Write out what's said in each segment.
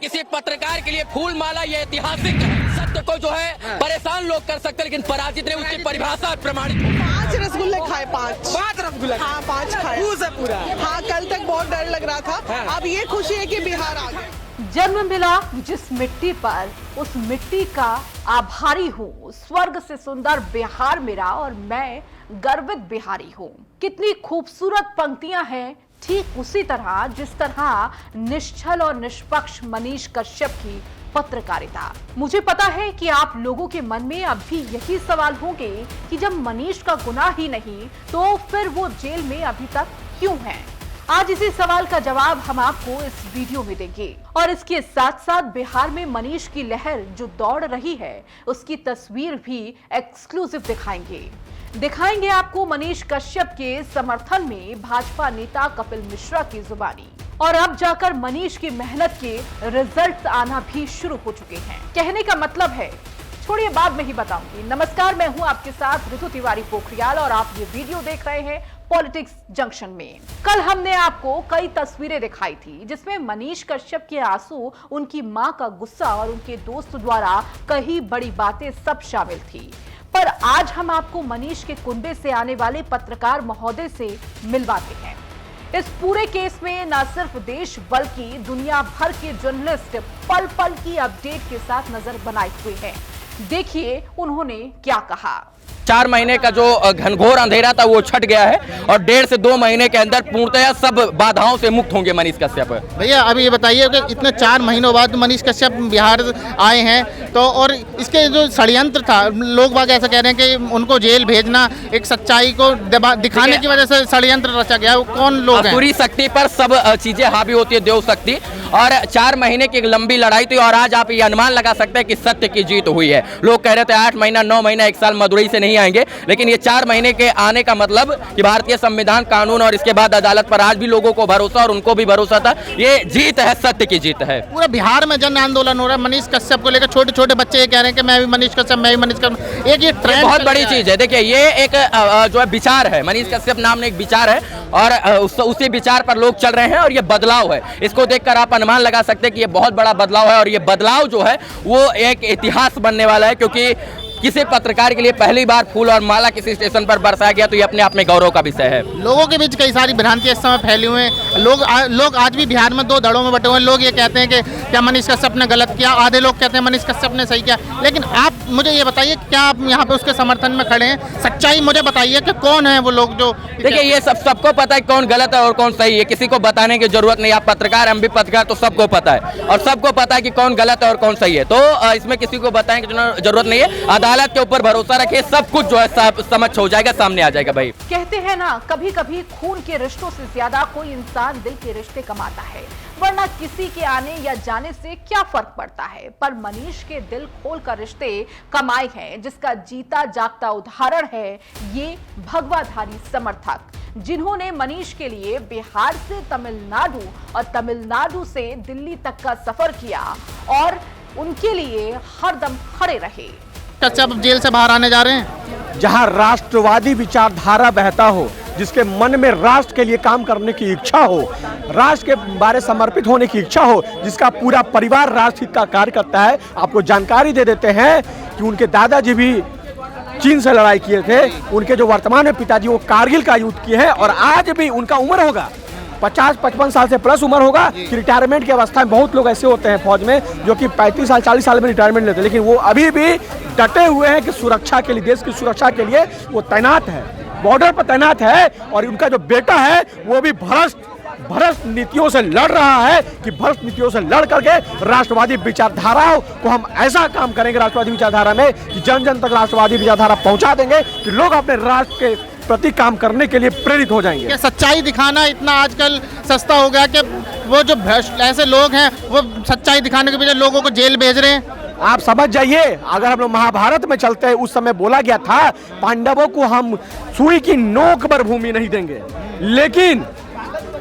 किसी पत्रकार के लिए फूल माला ये ऐतिहासिक है। सत्य को जो है परेशान लोग कर सकते हैं, लेकिन पराजित ने उसकी परिभाषा प्रमाणित। 5 रसगुल्ले खाए, 5 रसगुल्ला। हाँ 5 खाए पूरा। हाँ, कल तक बहुत डर लग रहा था। अब ये खुशी है कि बिहार आ गए। जन्म मिला जिस मिट्टी पर, उस मिट्टी का आभारी हूँ। स्वर्ग से सुंदर बिहार मेरा और मैं गर्वित बिहारी हूँ। कितनी खूबसूरत पंक्तियां हैं, ठीक उसी तरह जिस तरह निश्चल और निष्पक्ष मनीष कश्यप की पत्रकारिता। मुझे पता है कि आप लोगों के मन में अब भी यही सवाल होंगे कि जब मनीष का गुनाह ही नहीं तो फिर वो जेल में अभी तक क्यों है। आज इसी सवाल का जवाब हम आपको इस वीडियो में देंगे और इसके साथ साथ बिहार में मनीष की लहर जो दौड़ रही है उसकी तस्वीर भी एक्सक्लूसिव दिखाएंगे आपको मनीष कश्यप के समर्थन में भाजपा नेता कपिल मिश्रा की जुबानी। और अब जाकर मनीष की मेहनत के रिजल्ट्स आना भी शुरू हो चुके हैं। कहने का मतलब है, छोड़िए बाद में ही बताऊंगी। नमस्कार, मैं हूं आपके साथ ऋतु तिवारी पोखरियाल और आप ये वीडियो देख रहे हैं पॉलिटिक्स जंक्शन में। कल हमने आपको कई तस्वीरें दिखाई थी जिसमें मनीष कश्यप के आंसू, उनकी मां का गुस्सा और उनके दोस्त द्वारा कही बड़ी बातें सब शामिल थी। पर आज हम आपको मनीष के कुंबे से आने वाले पत्रकार महोदय से मिलवाते हैं। इस पूरे केस में न सिर्फ देश बल्कि दुनिया भर के जर्नलिस्ट पल पल की अपडेट के साथ नजर बनाए हुए हैं। देखिए उन्होंने क्या कहा। 4 महीने का जो घनघोर अंधेरा था वो छट गया है और 1.5 से 2 महीने के अंदर पूर्णतः सब बाधाओं से मुक्त होंगे मनीष कश्यप। भैया अभी ये बताइए कि इतने 4 महीनों बाद मनीष कश्यप बिहार आए हैं तो, और इसके जो षड्यंत्र था, लोग बाग ऐसा कह रहे हैं कि उनको जेल भेजना एक सच्चाई को दिखाने की वजह से षड्यंत्र रचा गया। वो कौन लोग हैं? पूरी शक्ति पर सब चीजें हावी होती है, देव शक्ति। और 4 महीने की एक लंबी लड़ाई थी और आज आप ये अनुमान लगा सकते हैं कि सत्य की जीत हुई है। लोग कह रहे थे 8 महीना 9 महीना 1 साल मदुरई से नहीं आएंगे, लेकिन ये 4 महीने के आने का मतलब कि भारतीय संविधान, कानून और इसके बाद अदालत पर आज भी लोगों को भरोसा और उनको भी भरोसा था। ये जीत है, सत्य की जीत है। पूरे बिहार में जन आंदोलन हो रहा है मनीष कश्यप को लेकर। छोटे छोटे बच्चे ये कह रहे हैं कि मैं भी मनीष कश्यप, मैं भी मनीष कश्यप। एक ये ट्रेंड बहुत बड़ी चीज है। देखिए ये एक जो है विचार है, मनीष कश्यप नाम ने एक विचार है और उसी विचार पर लोग चल रहे हैं और ये बदलाव है। इसको देखकर आप अनुमान लगा सकते हैं कि ये बहुत बड़ा बदलाव है और ये बदलाव जो है वो एक इतिहास बनने वाला है, क्योंकि किसी पत्रकार के लिए पहली बार फूल और माला किसी स्टेशन पर बरसाया गया तो ये अपने आप में गौरव का विषय है। लोगों के बीच कई सारी भ्रांतियां इस समय फैली हुई हैं। लोग आज भी बिहार में 2 दड़ों में बटे हुए हैं। लोग ये कहते हैं कि क्या मनीष कश्यप ने गलत किया, आधे लोग कहते हैं मनीष कश्यप ने सही किया। लेकिन आप मुझे ये बताइए, क्या आप यहाँ पे उसके समर्थन में खड़े हैं? सच्चाई मुझे बताइए कि कौन है वो लोग जो। देखिए ये सबको पता है कौन गलत है और कौन सही है, किसी को बताने की जरूरत नहीं। आप पत्रकार, हम भी पत्रकार, तो सबको पता है और सबको पता है कि कौन गलत है और कौन सही है। तो इसमें किसी को बताने की जरूरत नहीं है। अदालत के ऊपर भरोसा रखिए, सब कुछ जो है समझ हो जाएगा, सामने आ जाएगा। भाई कहते हैं ना, कभी कभी खून के रिश्तों से ज्यादा कोई इंसान दिल के रिश्ते कमाता है, वरना किसी के आने या जाने से क्या फर्क पड़ता है। पर मनीष के दिल खोल कर रिश्ते कमाए हैं, जिसका जीता जागता उदाहरण है ये भगवाधारी समर्थक, जिन्होंने मनीष के लिए बिहार से तमिलनाडु और तमिलनाडु से दिल्ली तक का सफर किया और उनके लिए हरदम खड़े रहे। कश्यप जेल से बाहर आने जा रहे हैं। जहां राष्ट्रवादी विचारधारा बहता हो, जिसके मन में राष्ट्र के लिए काम करने की इच्छा हो, राष्ट्र के बारे समर्पित होने की इच्छा हो, जिसका पूरा परिवार राष्ट्र हित का कार्य करता है। आपको जानकारी दे देते हैं कि उनके दादाजी भी चीन से लड़ाई किए थे, उनके जो वर्तमान में पिताजी वो कारगिल का युद्ध किए हैं और आज भी उनका उम्र होगा 50-55 साल से प्लस उम्र होगा कि रिटायरमेंट की अवस्था में बहुत लोग ऐसे होते हैं फौज में जो कि 35 साल 40 साल में रिटायरमेंट लेते हैं, लेकिन वो अभी भी डटे हुए हैं कि सुरक्षा के लिए, देश की सुरक्षा के लिए वो तैनात है, बॉर्डर पर तैनात है। और उनका जो बेटा है वो भी भ्रष्ट नीतियों से लड़ रहा है कि भ्रष्ट नीतियों से लड़ करके राष्ट्रवादी विचारधाराओं को हम ऐसा काम करेंगे राष्ट्रवादी विचारधारा में कि जन जन तक राष्ट्रवादी विचारधारा पहुंचा देंगे कि लोग अपने राष्ट्र के प्रति काम करने के लिए प्रेरित हो जाएंगे। क्या सच्चाई दिखाना इतना आजकल सस्ता हो गया कि वो जो ऐसे लोग हैं वो सच्चाई दिखाने के बजाय लोगों को जेल भेज रहे हैं? आप समझ जाइए, अगर हम लोग महाभारत में चलते हैं, उस समय बोला गया था पांडवों को हम सुई की नोक पर भूमि नहीं देंगे, लेकिन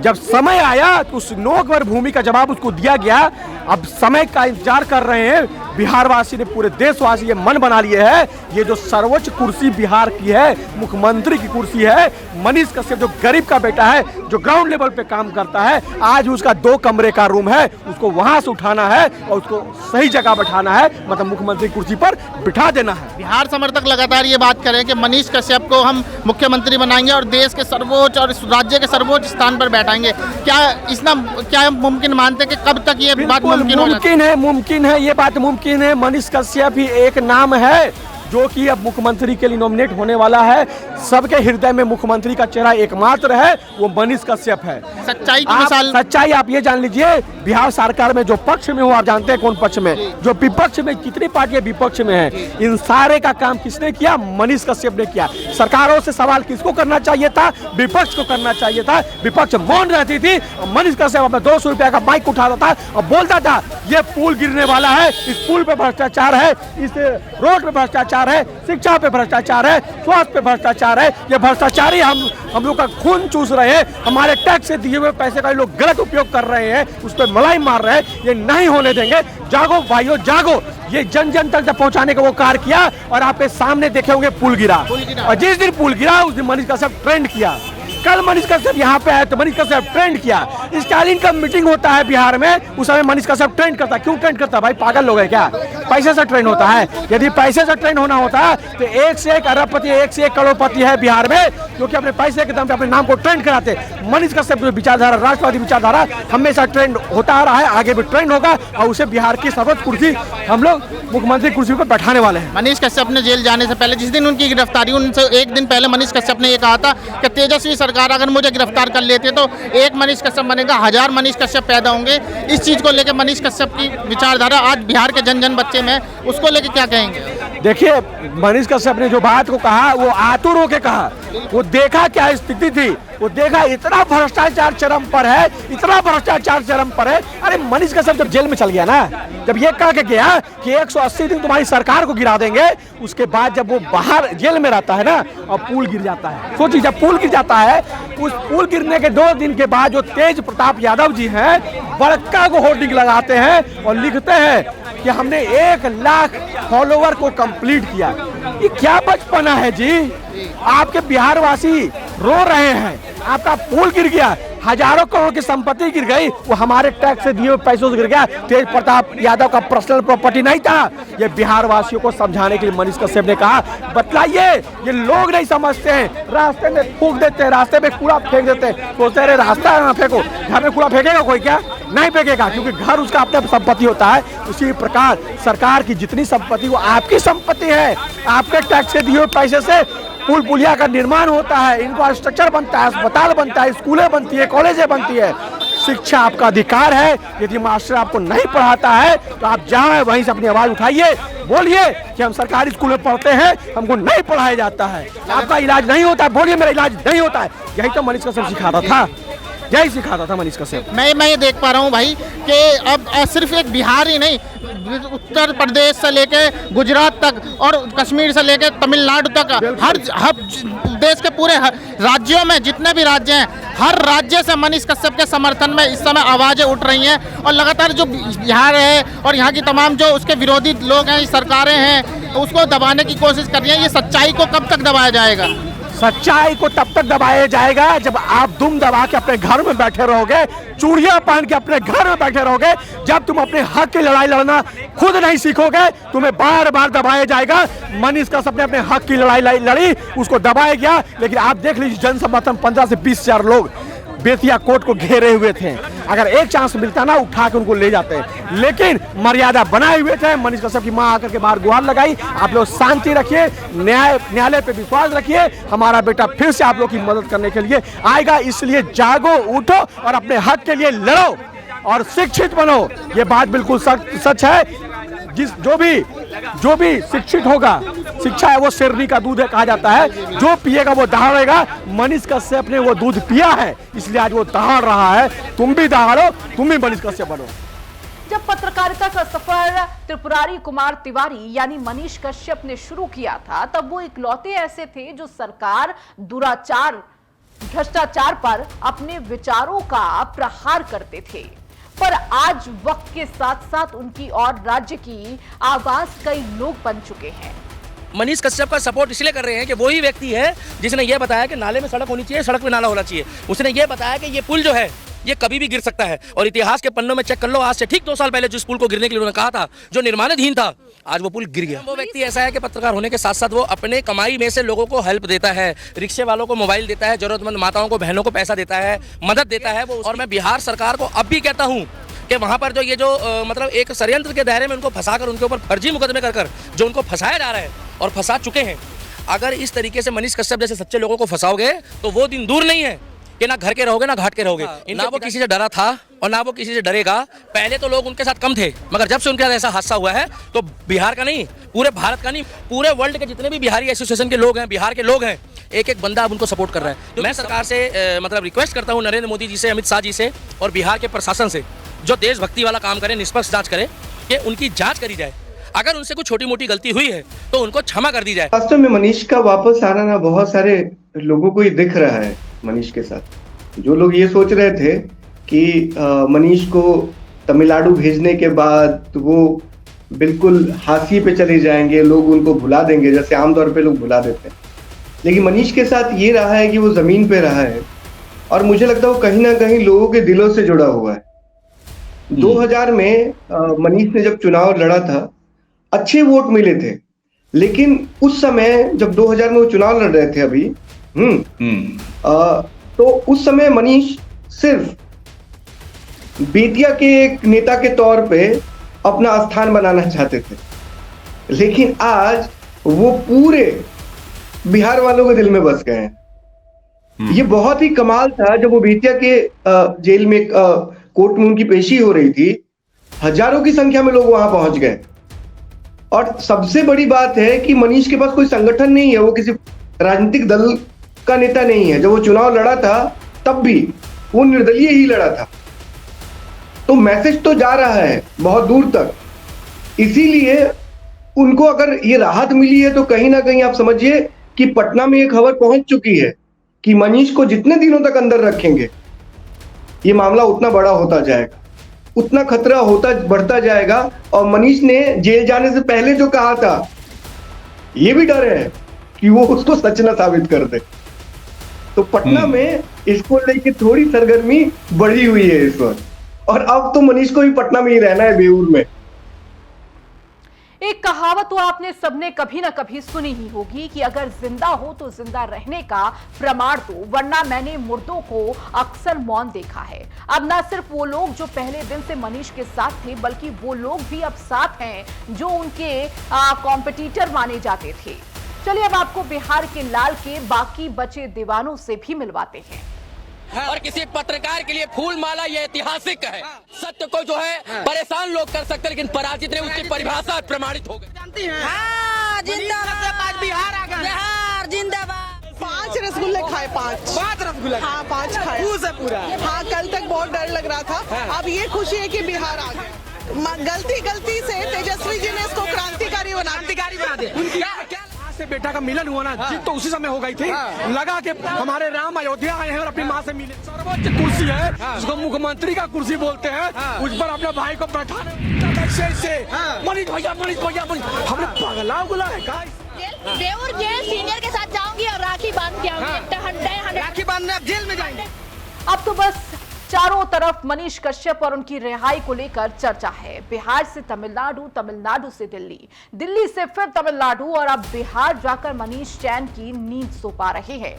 जब समय आया तो उस नोक पर भूमि का जवाब उसको दिया गया अब समय का इंतजार कर रहे हैं। बिहार वासी ने, पूरे देशवासी ये मन बना लिए है, ये जो सर्वोच्च कुर्सी बिहार की है, मुख्यमंत्री की कुर्सी है, मनीष कश्यप जो गरीब का बेटा है, जो ग्राउंड लेवल पे काम करता है, आज उसका 2 कमरे का रूम है, उसको वहां से उठाना है और उसको सही जगह बैठाना है, मतलब मुख्यमंत्री की कुर्सी पर बिठा देना है। बिहार समर्थक लगातार ये बात करें कि मनीष कश्यप को हम मुख्यमंत्री बनाएंगे और देश के सर्वोच्च और राज्य के सर्वोच्च स्थान पर बैठाएंगे। क्या मुमकिन मानते हैं कि कब तक ये बात मुमकिन है, ये बात मुमकिन है। मनीष कश्यप ही एक नाम है जो कि अब मुख्यमंत्री के लिए नॉमिनेट होने वाला है। सबके हृदय में मुख्यमंत्री का चेहरा एकमात्र है, वो मनीष कश्यप है। सच्चाई की मिसाल, सच्चाई आप ये जान लीजिए, बिहार सरकार में जो पक्ष में हो, आप जानते हैं कौन पक्ष में, जो विपक्ष में, कितनी पार्टियां विपक्ष में है, इन सारे का काम किसने किया? मनीष कश्यप ने किया। सरकारों से सवाल किसको करना चाहिए था? विपक्ष को करना चाहिए था। विपक्ष मौन रहती थी, मनीष कश्यप अपना 200 रुपया का माइक उठाता था और बोलता था ये पुल गिरने वाला है, इस पुल पे भ्रष्टाचार है, इस रोड पे भ्रष्टाचार है, शिक्षा पे भ्रष्टाचार है, स्वास्थ्य पे भ्रष्टाचार है, ये भ्रष्टाचारी हम लोग का खून चूस रहे हैं, हमारे टैक्स से दिए हुए पैसे का लोग गलत उपयोग कर रहे हैं, उस पर मलाई मार रहे हैं, ये नहीं होने देंगे। जागो भाइयों जागो, ये जन जन तक जब पहुंचाने का वो कार्य किया और आपके सामने देखे होंगे पुल गिरा। और जिस दिन पुल गिरा उस दिन मनीष कश्यप ट्रेंड किया। कल मनीष कश्यप यहाँ पे आए तो मनीष कश्यप ट्रेंड किया। स्टालिन का मीटिंग होता है बिहार में, उस समय मनीष कश्यप ट्रेंड करता है। क्यों ट्रेंड करता है भाई? पागल लोग है क्या? पैसे से ट्रेंड होता है। यदि पैसे से ट्रेंड होना होता है तो 1 से 1 अरबपति, 1 से 1 करोड़पति है बिहार में, क्योंकि अपने पैसे के दम पे अपने नाम को ट्रेंड कराते। मनीष कश्यप जो विचारधारा, राष्ट्रवादी विचारधारा हमेशा ट्रेंड होता आ रहा है, आगे भी ट्रेंड होगा और उसे बिहार की सर्वोच्च कुर्सी हम लोग मुख्यमंत्री कुर्सी पर बैठाने वाले हैं। मनीष कश्यप ने जेल जाने से पहले, जिस दिन उनकी गिरफ्तारी, उनसे 1 दिन पहले मनीष कश्यप ने यह कहा था कि तेजस्वी सरकार अगर मुझे गिरफ्तार कर लेते तो 1 मनीष कश्यप बनेगा, 1000 मनीष कश्यप पैदा होंगे। इस चीज को लेकर मनीष कश्यप की विचारधारा आज बिहार के जन जन बच्चे में, उसको लेकर क्या कहेंगे? देखिए, मनीष कश्यप ने जो बात को कहा वो आतुर होकर कहा। वो देखा क्या स्थिति थी, वो देखा इतना भ्रष्टाचार चरम पर है, इतना भ्रष्टाचार चरम पर है। अरे मनीष कश्यप जब जेल में चल गया ना, जब ये कह के गया कि 180 दिन तुम्हारी सरकार को गिरा देंगे, उसके बाद जब वो बाहर जेल में रहता है ना और पुल गिर जाता है। सोचिए, जब पुल गिर जाता है, उस पुल गिरने के 2 दिन के बाद जो तेज प्रताप यादव जी हैं, बड़का को होर्डिंग लगाते हैं और लिखते हैं कि हमने 1 लाख फॉलोवर को कंप्लीट किया। ये क्या बचपना है जी? आपके बिहार वासी रो रहे हैं, आपका पुल गिर गया, हजारों करोड़ की संपत्ति गिर गई, वो हमारे टैक्स से दिए हुए पैसों से गिर गया। तेज प्रताप यादव का पर्सनल प्रॉपर्टी नहीं था। ये बिहार वासियों को समझाने के लिए मनीष कश्यप ने कहा, बतलाइए, ये लोग नहीं समझते हैं, रास्ते में फूंक देते हैं, रास्ते में कूड़ा फेंक देते हैं, सोचते हैं रास्ता ना फेंको, घर में कूड़ा फेंकेगा कोई? क्या नहीं फेंकेगा, क्योंकि घर उसका अपना संपत्ति होता है। उसी प्रकार सरकार की जितनी संपत्ति वो आपकी संपत्ति है, आपके टैक्स से दिए हुए पैसे से पुल पुलिया का निर्माण होता है, इंफ्रास्ट्रक्चर बनता है, अस्पताल बनता है, स्कूलें बनती है, कॉलेजें बनती है। शिक्षा आपका अधिकार है। यदि मास्टर आपको नहीं पढ़ाता है तो आप जहाँ वहीं से अपनी आवाज उठाइए, बोलिए कि हम सरकारी स्कूल में पढ़ते हैं, हमको नहीं पढ़ाया जाता है, आपका इलाज नहीं होता है, बोलिए मेरा इलाज नहीं होता है। यही तो मनीष कश्यप सिखाता था, यही सिखाता था मनीष कश्यप। मैं ये देख पा रहा हूँ भाई कि अब सिर्फ एक बिहार ही नहीं, उत्तर प्रदेश से लेके गुजरात तक और कश्मीर से लेके तमिलनाडु तक, हर देश के पूरे राज्यों में जितने भी राज्य हैं, हर राज्य से मनीष कश्यप के समर्थन में इस समय आवाज़ें उठ रही हैं। और लगातार जो बिहार है और यहाँ की तमाम जो उसके विरोधी लोग हैं, सरकारें हैं, उसको दबाने की कोशिश कर रही हैं। ये सच्चाई को कब तक दबाया जाएगा? सच्चाई को तब तक दबाया जाएगा जब आप दुम दबा के अपने घर में बैठे रहोगे, चूड़ियां पहन के अपने घर में बैठे रहोगे। जब तुम अपने हक की लड़ाई लड़ना खुद नहीं सीखोगे, तुम्हें बार बार दबाया जाएगा। मनीष कश्यप ने अपने हक की लड़ाई लड़ी, उसको दबाया गया। लेकिन आप देख लीजिए, जन समर्थन 15 से 20 हजार लोग बेतिया कोर्ट को घेरे हुए थे। अगर एक चांस मिलता ना, उठा के उनको ले जाते, लेकिन मर्यादा बनाए हुए थे। मनीष कश्यप की मां आकर के बाहर गुहार लगाई, आप लोग शांति रखिए, न्यायालय पे विश्वास रखिए, हमारा बेटा फिर से आप लोग की मदद करने के लिए आएगा। इसलिए जागो, उठो और अपने हक के लिए लड़ो और शिक्षित बनो। ये बात बिल्कुल सच है। जो भी शिक्षित होगा, शिक्षा है वो शेरनी का दूध है कहा जाता है, जो पिएगा वो दहाड़ेगा। मनीष कश्यप ने वो दूध पिया है, इसलिए आज वो दहाड़ रहा है। तुम भी दहाड़ो, तुम भी मनीष कश्यप बनो। जब पत्रकारिता का सफर त्रिपुरारी कुमार तिवारी यानी मनीष कश्यप ने शुरू किया था, तब वो इकलौते ऐसे थे जो सरकार दुराचार, भ्रष्टाचार पर अपने विचारों का प्रहार करते थे। पर आज वक्त के साथ साथ उनकी और राज्य की आवाज कई लोग बन चुके हैं। मनीष कश्यप का सपोर्ट इसलिए कर रहे हैं कि वही व्यक्ति है जिसने ये बताया कि नाले में सड़क होनी चाहिए, सड़क में नाला होना चाहिए। उसने ये बताया कि ये पुल जो है ये कभी भी गिर सकता है, और इतिहास के पन्नों में चेक कर लो, आज से ठीक 2 साल पहले जिस पुल को गिरने के लिए उन्होंने कहा था, जो निर्माणाधीन था, आज वो पुल गिर गया। वो व्यक्ति ऐसा है कि पत्रकार होने के साथ साथ वो अपने कमाई में से लोगों को हेल्प देता है, रिक्शे वालों को मोबाइल देता है, जरूरतमंद माताओं को, बहनों को पैसा देता है, मदद देता है वो। और मैं बिहार सरकार को अब भी कहता हूँ कि वहाँ पर जो ये जो मतलब एक षड्यंत्र के दायरे में उनको फंसाकर उनके ऊपर फर्जी मुकदमे कर जो उनको फंसाया जा रहा है और फंसा चुके हैं, अगर इस तरीके से मनीष कश्यप जैसे सच्चे लोगों को फंसाओगे तो वो दिन दूर नहीं है कि ना घर के रहोगे ना घाट के रहोगे। ना वो किसी से डरा था और ना वो किसी से डरेगा। पहले तो लोग उनके साथ कम थे, मगर जब से उनके साथ ऐसा हादसा हुआ है तो बिहार का नहीं, पूरे भारत का नहीं, पूरे वर्ल्ड के जितने भी बिहारी एसोसिएशन के लोग हैं, बिहार के लोग हैं, एक एक बंदा अब उनको सपोर्ट कर रहा है। तो मैं सरकार से मतलब रिक्वेस्ट करता हूँ, नरेंद्र मोदी जी से, अमित शाह जी से और बिहार के प्रशासन से, जो देशभक्ति वाला काम करें, निष्पक्ष जांच करें, कि उनकी जांच करी जाए। अगर उनसे कुछ छोटी मोटी गलती हुई है तो उनको क्षमा कर दी जाए। वास्तव में मनीष का वापस आना ना बहुत सारे लोगों को ही दिख रहा है। मनीष के साथ जो लोग ये सोच रहे थे कि मनीष को तमिलनाडु भेजने के बाद तो वो बिल्कुल हाशिए पे चले जाएंगे, लोग उनको भुला देंगे जैसे आमतौर पे लोग भुला देते हैं, लेकिन मनीष के साथ ये रहा है कि वो जमीन पे रहा है और मुझे लगता है वो कहीं ना कहीं लोगों के दिलों से जुड़ा हुआ है। 2000 में मनीष ने जब चुनाव लड़ा था, अच्छे वोट मिले थे, लेकिन उस समय जब 2000 में वो चुनाव लड़ रहे थे अभी तो उस समय मनीष सिर्फ बेतिया के एक नेता के तौर पे अपना स्थान बनाना चाहते थे, लेकिन आज वो पूरे बिहार वालों के दिल में बस गए हैं। ये बहुत ही कमाल था। जब वो बेतिया के जेल में कोर्ट में उनकी पेशी हो रही थी, हजारों की संख्या में लोग वहां पहुंच गए। और सबसे बड़ी बात है कि मनीष के पास कोई संगठन नहीं है, वो किसी राजनीतिक दल का नेता नहीं है। जब वो चुनाव लड़ा था तब भी वो निर्दलीय ही लड़ा था। तो मैसेज तो जा रहा है बहुत दूर तक, इसीलिए उनको अगर ये राहत मिली है तो कहीं ना कहीं आप समझिए कि पटना में ये खबर पहुंच चुकी है कि मनीष को जितने दिनों तक अंदर रखेंगे ये मामला उतना बड़ा होता जाएगा, उतना खतरा होता बढ़ता जाएगा। और मनीष ने जेल जाने से पहले जो कहा था, ये भी डर है कि वो उसको सच न साबित कर दे। तो पटना में इसको लेके थोड़ी सरगर्मी बढ़ी हुई है इस वक्त, और अब तो मनीष को भी पटना में ही रहना है, बेऊर में। एक कहावत तो आपने सबने कभी ना कभी सुनी ही होगी कि अगर जिंदा हो तो जिंदा रहने का प्रमाण दो, वरना मैंने मुर्दों को अक्सर मौन देखा है। अब ना सिर्फ वो लोग जो पहले दिन से मनीष के साथ थे, बल्कि वो लोग भी अब साथ हैं जो उनके कॉम्पिटिटर माने जाते थे। चलिए अब आपको बिहार के लाल के बाकी बचे दीवानों से भी मिलवाते हैं। और किसी पत्रकार के लिए फूल माला ये ऐतिहासिक है। सत्य को जो है परेशान लोग कर सकते, लेकिन पराजित ने उसकी परिभाषा प्रमाणित हो गई। जिंदाबाद बिहार आ गया, बिहार जिंदाबाद। 5 रसगुल्ले खाए, 5 रसगुल्ले, हाँ 5 खाए पूरा। हाँ, कल तक बहुत डर लग रहा था, अब ये खुशी है कि बिहार आ गया। गलती से तेजस्वी जी ने इसको क्रांतिकारी बना दिया। से बेटा का मिलन हुआ ना, जीत तो उसी समय हो गई थी। लगा कि हमारे राम अयोध्या आए हैं और अपनी माँ से मिले। सर्वोच्च कुर्सी है जिसको मुख्यमंत्री का कुर्सी बोलते हैं, उस पर अपने भाई को बैठाने मनीष भैया हमने पगला गुला है। देवर जेल सीनियर के साथ जाऊंगी और राखी बांध के आऊंगी। राखी बांधने आप जेल में जाएंगे। अब तो बस चारों तरफ मनीष कश्यप और उनकी रिहाई को लेकर चर्चा है। बिहार से तमिलनाडु, तमिलनाडु से दिल्ली, दिल्ली से फिर तमिलनाडु, और अब बिहार जाकर मनीष चैन की नींद सो पा रहे हैं।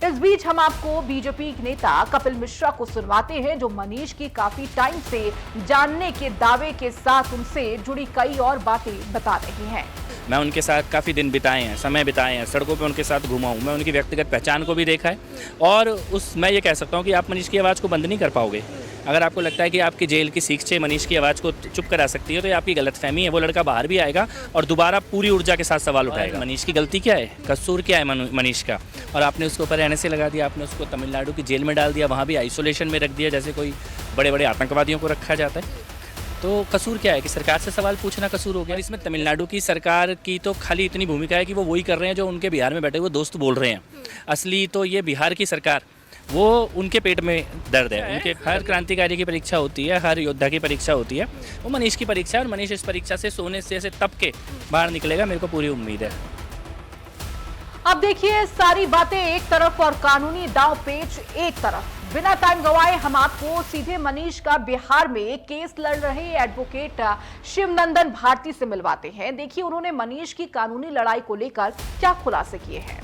इस बीच हम आपको बीजेपी के नेता कपिल मिश्रा को सुनवाते हैं, जो मनीष की काफी टाइम से जानने के दावे के साथ उनसे जुड़ी कई और बातें बता रही हैं। मैं उनके साथ काफ़ी दिन बिताए हैं, समय बिताए हैं, सड़कों पे उनके साथ घुमा हूँ, मैं उनकी व्यक्तिगत पहचान को भी देखा है। और मैं ये कह सकता हूँ कि आप मनीष की आवाज़ को बंद नहीं कर पाओगे। अगर आपको लगता है कि आपकी जेल की सीख से मनीष की आवाज़ को चुप करा सकती है तो ये आपकी गलतफहमी है। वो लड़का बाहर भी आएगा और दोबारा पूरी ऊर्जा के साथ सवाल उठाएगा। मनीष की गलती क्या है, कसूर क्या है मनीष का? और आपने उसके ऊपर NSA लगा दिया, आपने उसको तमिलनाडु की जेल में डाल दिया, वहाँ भी आइसोलेशन में रख दिया जैसे कोई बड़े बड़े आतंकवादियों को रखा जाता है। तो कसूर क्या है कि सरकार से सवाल पूछना कसूर हो गया? इसमें तमिलनाडु की सरकार की तो खाली इतनी भूमिका है कि वो वही कर रहे हैं जो उनके बिहार में बैठे हुए दोस्त बोल रहे हैं। असली तो ये बिहार की सरकार वो उनके पेट में दर्द है। उनके हर क्रांतिकारी की परीक्षा होती है, हर योद्धा की परीक्षा होती है, वो मनीष की परीक्षा है और मनीष इस परीक्षा से सोने से तप के बाहर निकलेगा, मेरे को पूरी उम्मीद है। अब देखिए सारी बातें एक तरफ और कानूनी दांव पेच एक तरफ। बिना टाइम गवाए हम आपको सीधे मनीष का बिहार में केस लड़ रहे एडवोकेट शिवनंदन भारती से मिलवाते हैं। देखिए उन्होंने मनीष की कानूनी लड़ाई को लेकर क्या खुलासे किए हैं।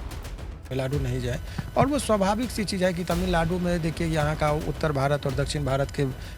तमिलनाडु नहीं जाए, और वो स्वाभाविक सी चीज़ है कि तमिलनाडु में देखिए यहाँ का उत्तर भारत और दक्षिण भारत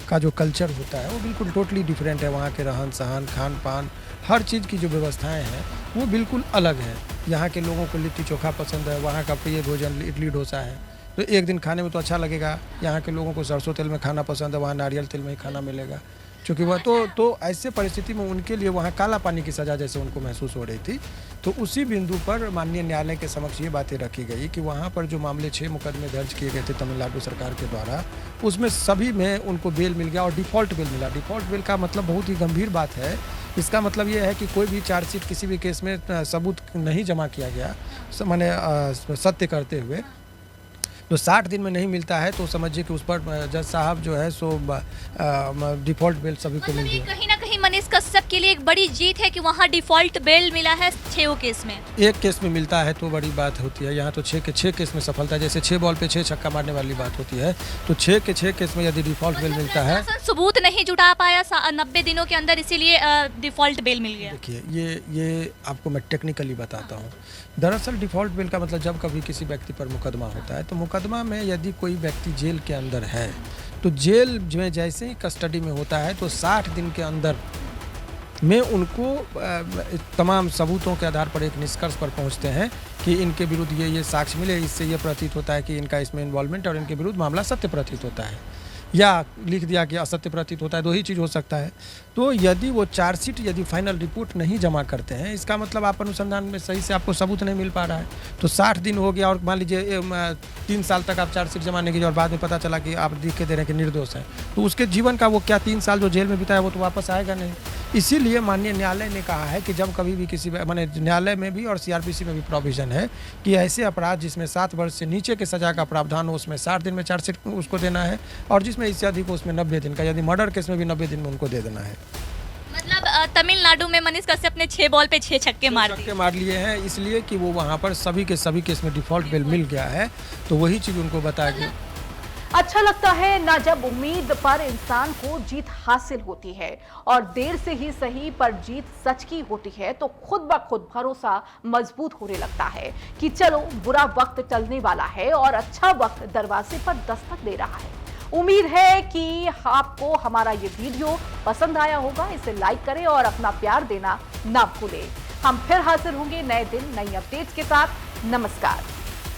का जो कल्चर होता है वो बिल्कुल टोटली डिफरेंट है। वहाँ के रहन सहन, खान पान, हर चीज़ की जो व्यवस्थाएं हैं वो बिल्कुल अलग है। यहाँ के लोगों को लिट्टी चोखा पसंद है, वहाँ का प्रिय भोजन इडली डोसा है, तो एक दिन खाने में तो अच्छा लगेगा। यहाँ के लोगों को सरसों तेल में खाना पसंद है, वहाँ नारियल तेल में ही खाना मिलेगा। क्योंकि वह तो ऐसे परिस्थिति में उनके लिए वहाँ काला पानी की सज़ा जैसे उनको महसूस हो रही थी। तो उसी बिंदु पर माननीय न्यायालय के समक्ष ये बातें रखी गई कि वहाँ पर जो मामले 6 मुकदमे दर्ज किए गए थे तमिलनाडु सरकार के द्वारा, उसमें सभी में उनको बेल मिल गया और डिफ़ॉल्ट बेल मिला। डिफ़ॉल्ट बेल का मतलब बहुत ही गंभीर बात है। इसका मतलब ये है कि कोई भी चार्जशीट किसी भी केस में सबूत नहीं जमा किया गया, माने सत्य करते हुए, तो 60 दिन में नहीं मिलता है तो समझिए कि उस पर जज साहब जो है सो डिफ़ॉल्ट बेल सभी को मिल गया। कहीं ना कहीं मनीष कश्यप के लिए एक बड़ी जीत है कि वहाँ डिफ़ॉल्ट बेल मिला है 6 केस में। एक केस में मिलता है तो बड़ी बात होती है। यहाँ तो 6 केस में सफलता, जैसे 6 बॉल पे 6 छक्का मारने वाली बात होती है, तो 6 केस में यदि डिफ़ॉल्ट बेल मिलता है। सबूत नहीं जुटा पाया 90 दिनों के अंदर, इसीलिए डिफ़ॉल्ट बेल मिल गया। देखिए ये आपको मैं टेक्निकली बताता हूँ। दरअसल डिफ़ॉल्ट बेल का मतलब जब कभी किसी व्यक्ति पर मुकदमा होता है तो मुकदमा में यदि कोई व्यक्ति जेल के अंदर है तो जेल में जैसे ही कस्टडी में होता है तो 60 दिन के अंदर में उनको तमाम सबूतों के आधार पर एक निष्कर्ष पर पहुंचते हैं कि इनके विरुद्ध ये साक्ष्य मिले, इससे ये प्रतीत होता है कि इनका इसमें इन्वॉल्वमेंट और इनके विरुद्ध मामला सत्य प्रतीत होता है, या लिख दिया कि असत्य प्रतीत होता है। 2 ही चीज़ हो सकता है। तो यदि वो चार्जशीट यदि फाइनल रिपोर्ट नहीं जमा करते हैं, इसका मतलब आप अनुसंधान में सही से आपको सबूत नहीं मिल पा रहा है। तो 60 दिन हो गया और मान लीजिए 3 साल तक आप चार्जशीट जमा नहीं कीजिए और बाद में पता चला कि आप लिख के दे रहे हैं कि निर्दोष है, तो उसके जीवन का वो क्या 3 साल जो जेल में बिताया वो तो वापस आएगा नहीं। इसीलिए माननीय न्यायालय ने कहा है कि जब कभी भी किसी माने न्यायालय में भी और CRPC में भी प्रोविज़न है कि ऐसे अपराध जिसमें 7 वर्ष से नीचे के सज़ा का प्रावधान हो उसमें 60 दिन में चार्जशीट उसको देना है, और जिसमें इससे अधिक हो उसमें 90 दिन का, यदि मर्डर केस में भी 90 दिन में उनको दे देना है। मतलब तमिलनाडु में मनीष कश्यप ने 6 बॉल पे 6 छक्के मार लिए हैं, इसलिए कि वो वहाँ पर सभी के सभी केस में डिफ़ॉल्ट बेल मिल गया है, तो वही चीज़ उनको बताया गया। अच्छा लगता है ना जब उम्मीद पर इंसान को जीत हासिल होती है, और देर से ही सही पर जीत सच की होती है, तो खुद ब खुद भरोसा मजबूत होने लगता है कि चलो बुरा वक्त चलने वाला है और अच्छा वक्त दरवाजे पर दस्तक दे रहा है। उम्मीद है कि आपको हमारा ये वीडियो पसंद आया होगा। इसे लाइक करें और अपना प्यार देना ना भूलें। हम फिर हाजिर होंगे नए दिन नई अपडेट्स के साथ। नमस्कार।